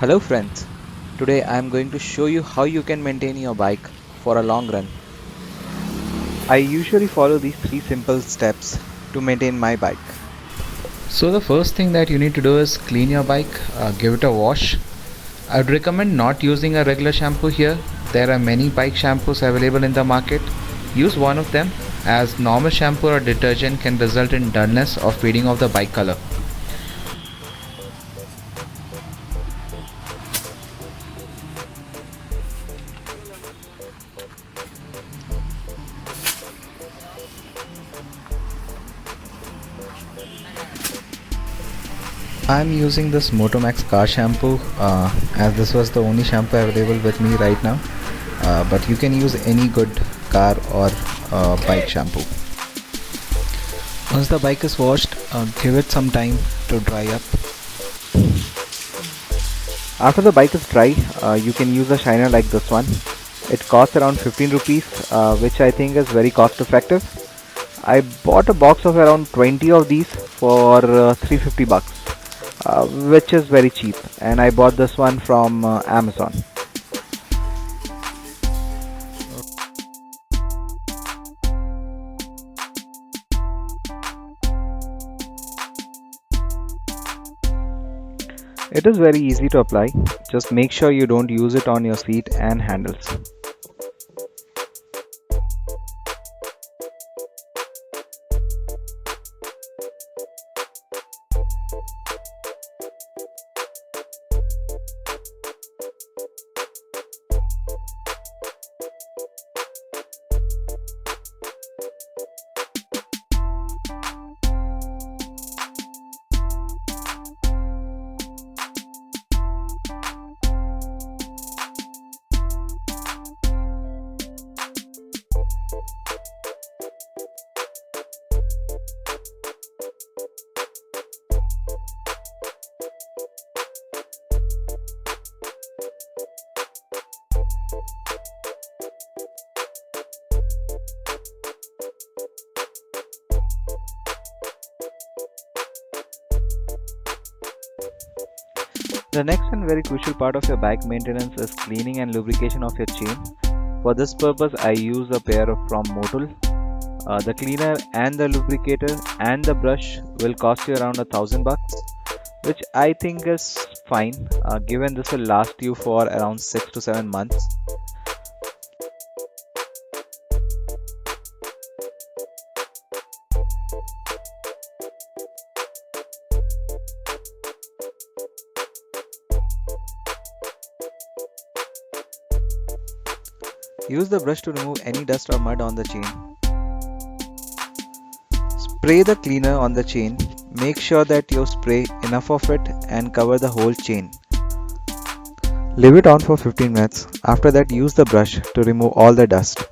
Hello friends, today I am going to show you how you can maintain your bike for a long run. I usually follow these 3 simple steps to maintain my bike. So the first thing that you need to do is clean your bike, give it a wash. I would recommend not using a regular shampoo here. There are many bike shampoos available in the market. Use one of them, as normal shampoo or detergent can result in dullness or fading of the bike color. I am using this Motomax car shampoo as this was the only shampoo available with me right now, but you can use any good car or bike shampoo. Once the bike is washed, give it some time to dry up. After the bike is dry, you can use a shiner like this one. It costs around 15 rupees, which I think is very cost effective. I bought a box of around 20 of these for 350 bucks. Which is very cheap, and I bought this one from Amazon. It is very easy to apply, just make sure you don't use it on your seat and handles. The next and very crucial part of your bike maintenance is cleaning and lubrication of your chain. For this purpose, I use a pair from Motul. The cleaner and the lubricator and the brush will cost you around 1,000 bucks, which I think is fine, given this will last you for around 6 to 7 months. Use the brush to remove any dust or mud on the chain. Spray the cleaner on the chain. Make sure that you spray enough of it and cover the whole chain. Leave it on for 15 minutes. After that, use the brush to remove all the dust.